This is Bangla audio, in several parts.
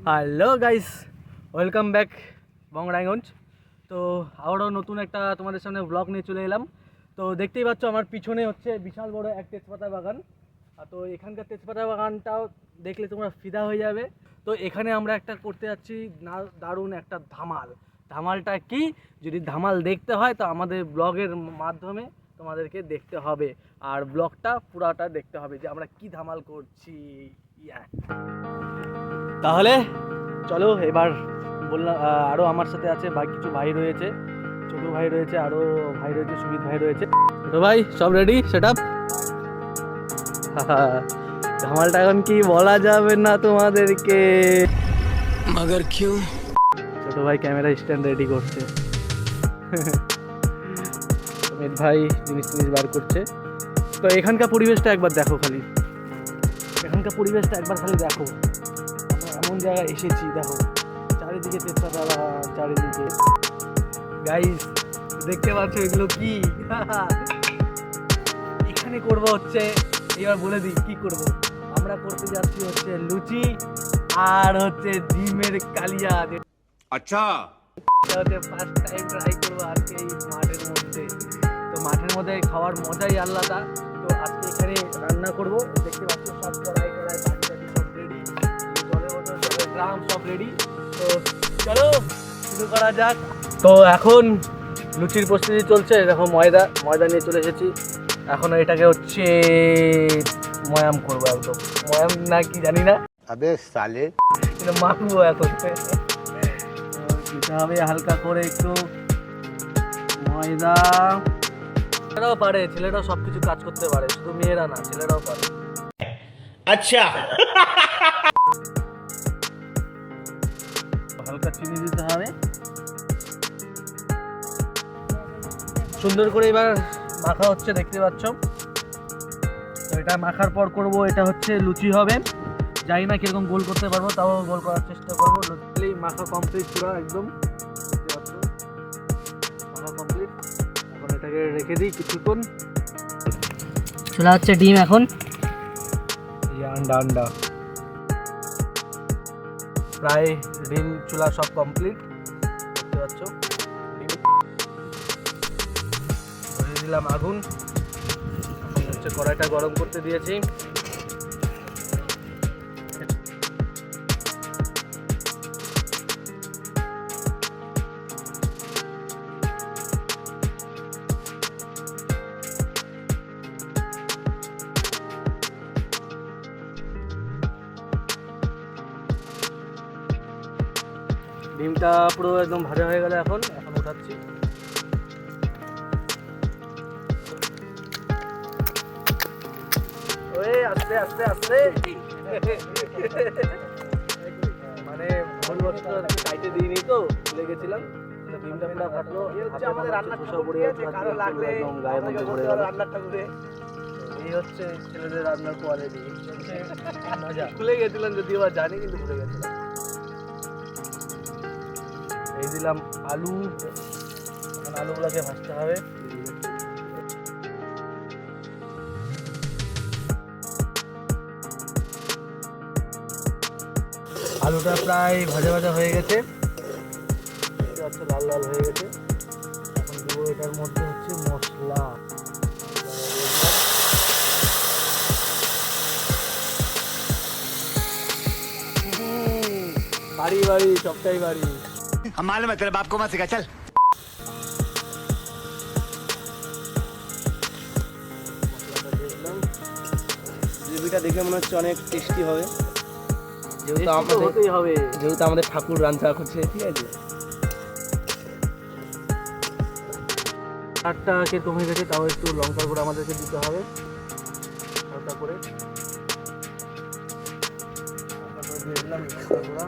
হ্যালো গাইস, ওয়েলকাম ব্যাক বংরাইগঞ্জ। তো আবারও নতুন একটা তোমাদের সামনে ব্লগ নিয়ে চলে এলাম। তো দেখতেই পাচ্ছ আমার পিছনে হচ্ছে বিশাল বড় এক তেজপাতা বাগান। তো এখানকার তেজপাতা বাগানটাও দেখলে তোমরা ফিদা হয়ে যাবে। তো এখানে আমরা একটা করতে যাচ্ছি দারুণ একটা ধামালটা কি, যদি ধামাল দেখতে হয় তো আমাদের ব্লগের মাধ্যমে তোমাদেরকে দেখতে হবে, আর ব্লগটা পুরাটা দেখতে হবে যে আমরা কি ধামাল করছি। তাহলে চলো এবার বললাম, আরও আমার সাথে আছে কিছু ভাই রয়েছে, ছোটো ভাই রয়েছে, আরও ভাই রয়েছে, সুমিত ভাই রয়েছে। ছোটো ভাই সব রেডি সেট আপ? ধামালটা এখন কি বলা যাবে না তোমাদেরকে, মগর কিউ? ছোটো ভাই ক্যামেরা স্ট্যান্ড রেডি করছে, সুমিত ভাই জিনিস বার করছে। তো এখানকার পরিবেশটা একবার দেখো, দেখো আমরা এমন জায়গায় এসেছি, দেখো চারিদিকে তেজপাতা বাগান, চারিদিকে গাইস দেখতে পাচ্ছ এগুলো কি। এখানে করবো হচ্ছে, এবার বলে দিই কি করব। আমরা করতে যাচ্ছি হচ্ছে লুচি আর হচ্ছে ডিমের কালিয়া। আচ্ছা, এটা হচ্ছে ফার্স্ট টাইম ট্রাই করবো আজকে এই মাঠের মধ্যে। তো মাঠের মধ্যে খাওয়ার মজাই আলাদা। তো আজকে এখানে রান্না করব, দেখতে পাচ্ছ সব কড়াই সব রেডি, জলের মতো জলের ড্রাম সব রেডি। তো চলো শুরু করা যাক। তো এখন লুচির প্রস্তুতি চলছে, দেখো ময়দা নিয়ে চলে এসেছি। এখন এটাকে হচ্ছে ময়াম করবো, একদম ময়াম না কি জানি না, আবে সালে এটা মাখবো এখন। দিতে হবে হালকা করে একটু ময়দা। ছেলেরাও পারে, ছেলেরাও সবকিছু কাজ করতে পারে, শুধু মেয়েরা না, ছেলেরাও পারে। আচ্ছা, হালকা চিনি দিতে হবে সুন্দর করে। এবার মাখা হচ্ছে, দেখতে পাচ্ছ। তো এটা মাখার পর করব, এটা হচ্ছে লুচি হবে। জানি না কিরকম গোল করতে পারবো, তাও গোল করার চেষ্টা করবো। লুচি মাখা কমপ্লিট পুরো একদম, দেখতে পাচ্ছ মাখা কমপ্লিট। এখন এটাকে রেখে দিই কিছুক্ষণ। চলা হচ্ছে ডিম এখন, আন্ডা প্রায় ডিম চুলা সব কমপ্লিট, দেখতে পাচ্ছ। ধরে দিলাম আগুন, এখন হচ্ছে কড়াইটা গরম করতে দিয়েছি। ডিমটা পুরো একদম ভাজা হয়ে গেলে এখন উঠাচ্ছি। ওই আস্তে আস্তে আস্তে, মানে ভুল বস্তু সাইডে দিইনি তো, ভুলে গেছিলাম। ডিমটা পুরো ফাটলো, আমাদের রান্নাটা একদম গায়ের মধ্যে পড়ে গেল। এই হচ্ছে ছেলেদের রান্নার কোয়ালিটি, মজা। ভুলে গেছিলাম, যদি আবার জানি, কিন্তু ভুলে গেছিলাম। এই দিলাম আলু, এখন আলুগুলোকে ভাজতে হবে। আলুটা প্রায় ভাজা হয়ে গেছে, হচ্ছে লাল হয়ে গেছে। এখন দেবো এটার মধ্যে হচ্ছে মশলা, বাড়ি সবটাই বাড়ি। हम मालूम है तेरे बाप को मत सिखा, चल। গ্রেভিটা দেখে মনে হচ্ছে অনেক টেস্টি হবে, যেহেতু আমাদের ঠাকুর রান্না করছে, ঠিক আছে। চারটা কিরকম হয়ে গেছে, তাও একটু লঙ্কার গুঁড়ো আমাদেরকে দিতে হবে হালকা করে। দিয়ে দিলাম লঙ্কার গুঁড়া।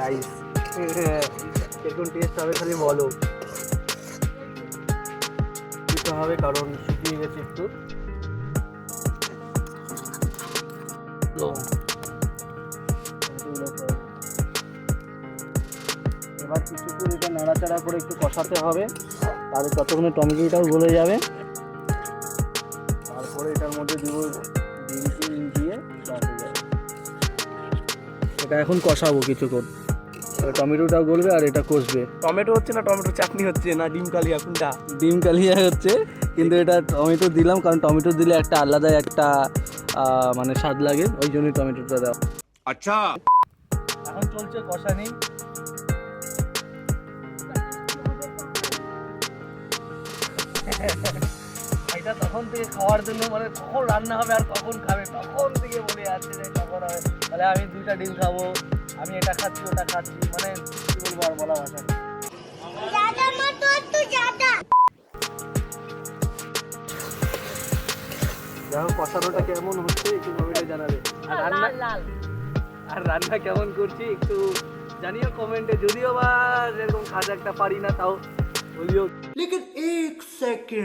রাইস কিরকম টেস্ট হবে খালি বলো। দিতে হবে কারণ শুকিয়ে গেছে একটু। এবার কিছুক্ষণ এটা নাড়াচাড়া করে একটু কষাতে হবে, তাহলে ততক্ষণে টমেটোটাও গলে যাবে। তারপরে এটার মধ্যে দিব ডিম দিয়ে বাস হয়ে যায়। এটা এখন কষাবো কিছুক্ষণ, টমেটোটাও গলবে আর এটা কষবে। টমেটো হচ্ছে না টমেটো চাটনি হচ্ছে না ডিম কালিয়া কোনটা? ডিম কালিয়া হচ্ছে, কিন্তু এটা টমেটো দিলাম কারণ টমেটো দিলে একটা আলাদা একটা মানে স্বাদ লাগে, ওই জন্যই টমেটোটা দেওয়া। अच्छा এখন চলছে কষানি। এটা তখন থেকে খাওয়ার জন্য মানে কখন রান্না হবে আর কখন খাবে তখন থেকে বলে যাচ্ছে যে কখন হবে, তাহলে আমি 2টা ডিম খাবো, আমি এটা খাচ্ছি ওটা খাচ্ছি, মানে কি বলবো আর বলা ভাষা নেই। দেখো কষানোটা কেমন হচ্ছে একটু কমেন্টে জানাবে, আর রান্না কেমন করছি একটু জানিও কমেন্টে, যদিও বা এরকম খাজা একটা পারি না তাও বলিও।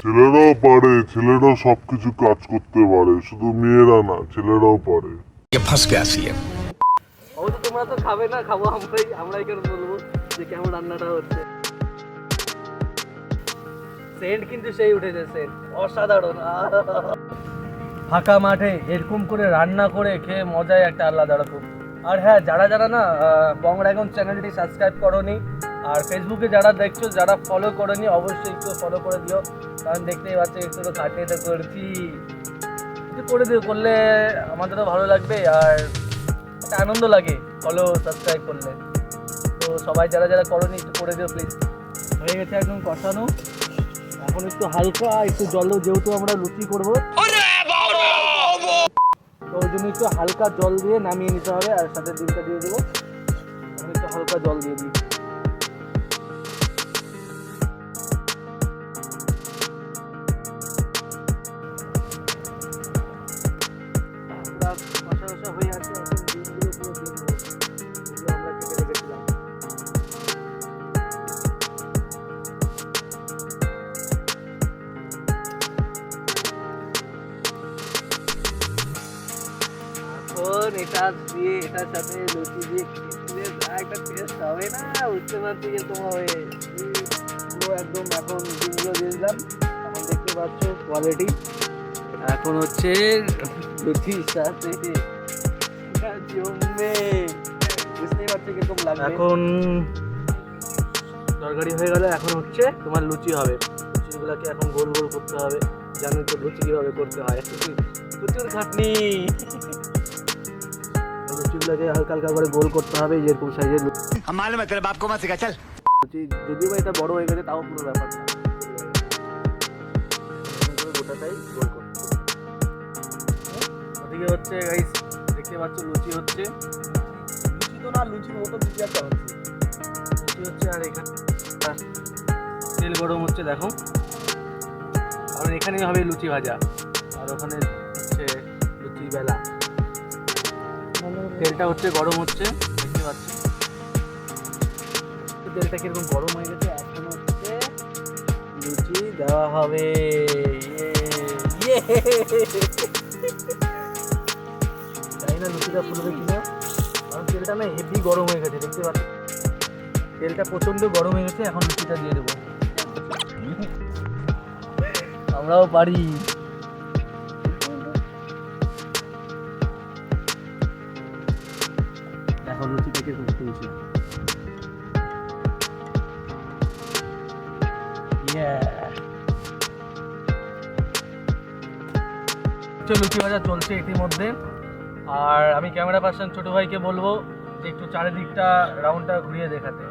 ছেলেরাও পারে, ছেলেরাও সবকিছু কাজ করতে পারে, শুধু মেয়েরা না, ছেলেরাও পারে। ये फंस गया सीएम। অবশ্য তোমরা তো খাবে না, খাবো আমরাই কেন বলবো যে কেমন রান্নাটা হচ্ছে। সেন্ট কিন্তু সেই উঠেছে, সেন্ট অসাধারণ। ফাঁকা মাঠে এরকম করে রান্না করে খেয়ে মজাই একটা আলাদা রকম। আর হ্যাঁ, যারা যারা না বং ড্রাগন চ্যানেলটি সাবস্ক্রাইব করোনি আর ফেসবুকে যারা দেখছো যারা ফলো করোনি অবশ্যই একটু ফলো করে দিও, কারণ দেখতেই পাচ্ছ একটু তো খাটিয়ে তো করছি, একটু করে দিও, করলে আমাদেরও ভালো লাগবে আর একটা আনন্দ লাগে ফলো সাবস্ক্রাইব করলে। তো সবাই যারা যারা করোনি একটু করে দিও প্লিজ। হয়ে গেছে একদম কষানো, এখন একটু হালকা একটু জল দেবো, যেহেতু আমরা লুচি করবো তো ওই জন্য একটু হালকা জল দিয়ে নামিয়ে নিতে হবে, আর সাথে ডিমটা দিয়ে দেবো। এখন একটু হালকা জল দিয়ে দিই। কষা কষা হয়ে আছে, এখন ডিমগুলো পুরো দিয়ে দেবো, যেগুলো আমরা কেটে রেখেছিলাম। এখন এটা দিয়ে এটার সাথে লুচি দিয়ে খেতে যা একটা টেস্ট হবে না, বুঝতে পারছি যে তোমার পুরো একদম। এখন ডিমগুলো দিয়ে দিলাম, এখন দেখতে পাচ্ছ কোয়ালিটি। এখন হচ্ছে লুচির সাথে জমবে, বুঝতেই পারছি কিরকম লাগবে। এখন তরকারি হয়ে গেল, এখন হচ্ছে তোমার লুচি হবে। লুচিগুলোকে এখন গোল গোল করতে হবে, জানো তো লুচি কিভাবে করতে হয়, প্রচুর খাটনি। লুচিগুলোকে হালকা হালকা করে গোল করতে হবে, যেরকম সাইজের हम मालूम है तेरे बाप को मत सिखा चल। লুচি, যদিও বা এটা বড় হয়ে গেছে তাও কোনো ব্যাপার না, গোটাটাই গোল করতে হবে। ওদিকে হচ্ছে গাইস দেখতে পাচ্ছ লুচি হচ্ছে, লুচি তো না লুচির মতো কিছু একটা হচ্ছে, লুচি হচ্ছে। আর এখানে তেল গরম হচ্ছে দেখো, আর এখানেই হবে লুচি ভাজা, আর ওখানে হচ্ছে লুচি বেলা। তেলটা হচ্ছে গরম হচ্ছে, দেখতে পাচ্ছি তেলটা কিরকম গরম হয়ে গেছে। এখন হচ্ছে লুচি দেওয়া হবে। জানি না লুচিটা ফুলবে কিনা, কারণ তেলটা না হেভি গরম হয়ে গেছে, দেখতে পাচ্ছি তেলটা প্রচন্ড গরম হয়ে গেছে। এখন লুচিটা দিয়ে দেবো, আমরাও পারি। দেখো লুচিটা কিরকম ফুলছে। লুচি ভাজা চলছে ইতিমধ্যে, আর আমি ক্যামেরা পার্সন ছোট ভাইকে বলবো যে একটু চারিদিকটা রাউন্ডটা ঘুরিয়ে দেখাতে।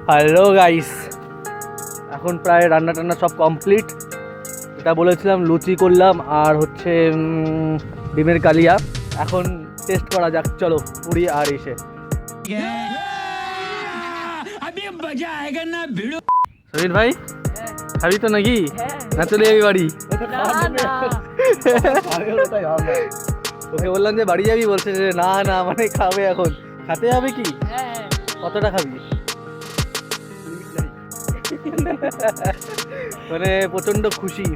হ্যালো গাইস, এখন প্রায় রান্না টান্না সব কমপ্লিট। এটা বলেছিলাম লুচি করলাম আর হচ্ছে ডিমের কালিয়া। এখন টেস্ট করা যাক, চলো পুরি আর এসে। সবির ভাই খাবি তো নাকি? না চলে যাবি বাড়ি? ওকে বললাম যে বাড়ি যাবি, বলছে যে না না মানে খাবে, এখন খাতে হবে কি? কতটা খাবি? মানে প্রচন্ড খুশি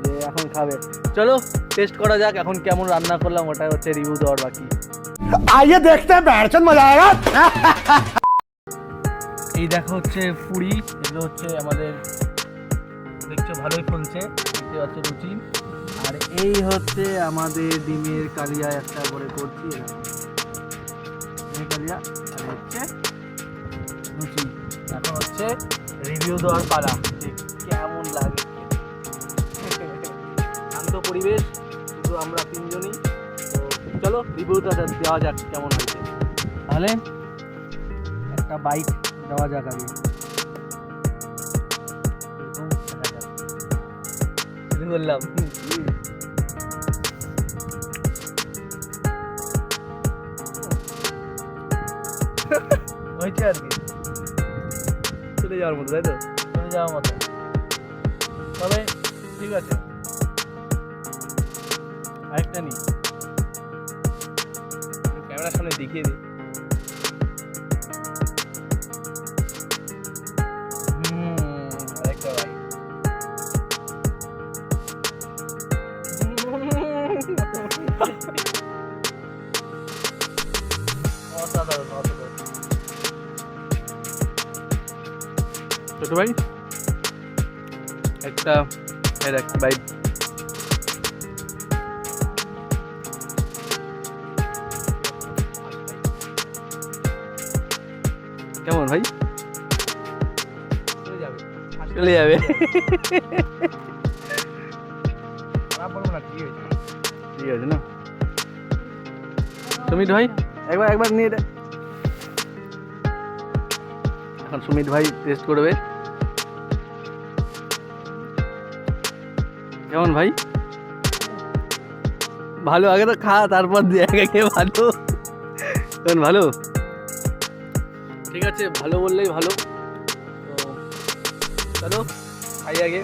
যে এখন খাবে। চলো টেস্ট করা যাক এখন কেমন রান্না করলাম, ওটা হচ্ছে রিভিউ দেওয়ার বাকি। आइए देखते हैं बैठचंद मजा आएगा। এই দেখো হচ্ছে পুরি, এগুলো হচ্ছে আমাদের দেখছো ভালোই ফুলছে, দেখতে পাচ্ছ রুচি। আর এই হচ্ছে আমাদের ডিমের কালিয়া, একটা করে করছি ডিমের কালিয়া। আর হচ্ছে রুচি। এখন হচ্ছে রিভিউ দেওয়ার পালা, যে কেমন লাগে। শান্ত পরিবেশ, শুধু আমরা তিনজনই। তো চলো রিভিউটা দেওয়া যাক কেমন হয়েছে। তাহলে একটা বাইক দেওয়া যাক আগে। শুরু করলাম। হয়েছে আর কি, চলে যাওয়ার মতো, তাই তো? চলে যাওয়ার মতো। তবে ঠিক আছে, আরেকটা নি, ক্যামেরার সামনে দেখিয়ে দিই। আরেকটা ভাই অসাধারণ, অসাধারণ। ছোট ভাই একটা বাইক। কেমন ভাই? চলে যাবে। ঠিক আছে না সুমিত ভাই? একবার নিয়ে এটা। এখন সুমিত ভাই টেস্ট করবে। কেমন ভাই? ভালো, আগে তো খা, তারপর দিয়ে ভালো। কেমন ভালো? ঠিক আছে, ভালো বললেই ভালো। তো চলো খাই আগে।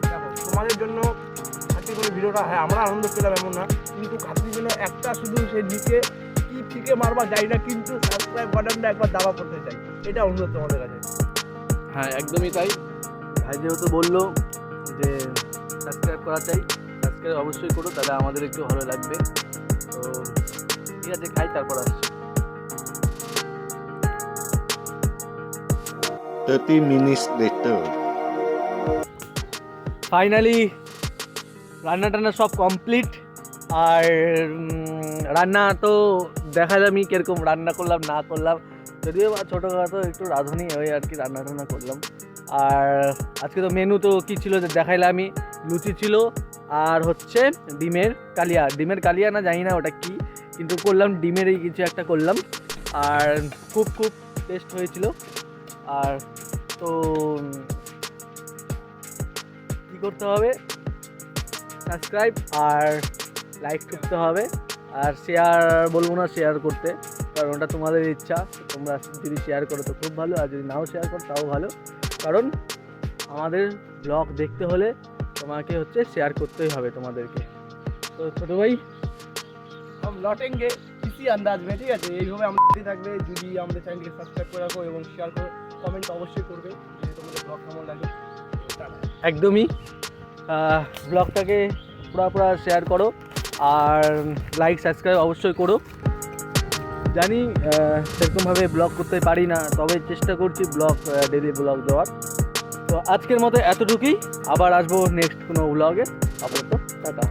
দেখো, তোমাদের জন্য খাতি করে ভিডিওটা, হ্যাঁ আমরা আনন্দ পেলাম এমন না, কিন্তু খাতির জন্য একটা শুধু সে নিচে কি থেকে মারবা যাই না, কিন্তু সাবস্ক্রাইব বাটনটা একবার দাবা করতে চাই, এটা অনুরোধ তোমাদের কাছে। হ্যাঁ একদমই তাই। ভাই যেহেতু বললো যে সাবস্ক্রাইব করা চাই, সাবস্ক্রাইব অবশ্যই করো, তাহলে আমাদের একটু ভালো লাগবে। তো ঠিক আছে, খাই তারপর আসছি। 30 minutes later. ফাইনালি রান্না টান্না সব কমপ্লিট। আর রান্না তো দেখালামই কীরকম রান্না করলাম না করলাম, যদিও বা ছোটোখাটো একটু রাঁধুনি হয়ে আর কি রান্না টান্না করলাম। আর আজকে তো মেনু তো কী ছিল যে দেখাইলামই, লুচি ছিল আর হচ্ছে ডিমের কালিয়া না জানি না ওটা কি, কিন্তু করলাম ডিমেরই কিছু একটা করলাম। আর খুব টেস্ট হয়েছিল। আর তো কী করতে হবে, সাবস্ক্রাইব আর লাইক করতে হবে। আর শেয়ার বলবো না শেয়ার করতে, কারণ ওটা তোমাদের ইচ্ছা। তোমরা যদি শেয়ার করো তো খুব ভালো, আর যদি নাও শেয়ার করো তাও ভালো, কারণ আমাদের ব্লগ দেখতে হলে তোমাকে হচ্ছে শেয়ার করতেই হবে তোমাদেরকে। তো ছোটো ভাই हम लौटेंगे इसी अंदाज में, ঠিক আছে? এইভাবে আমাদের থাকবে। যদি আমাদের চ্যানেলকে সাবস্ক্রাইব করে রাখো এবং শেয়ার করো, কমেন্ট অবশ্যই করবে যে তোমাদের ব্লগ কেমন লাগে। একদমই ব্লগটাকে পুরা শেয়ার করো আর লাইক সাবস্ক্রাইব অবশ্যই করো। জানি সেরকমভাবে ব্লগ করতে পারি না, তবে চেষ্টা করছি ডেলি ব্লগ দেওয়ার। তো আজকের মতো এতটুকুই, আবার আসবো নেক্সট কোনো ব্লগে। আপাতত টাটা।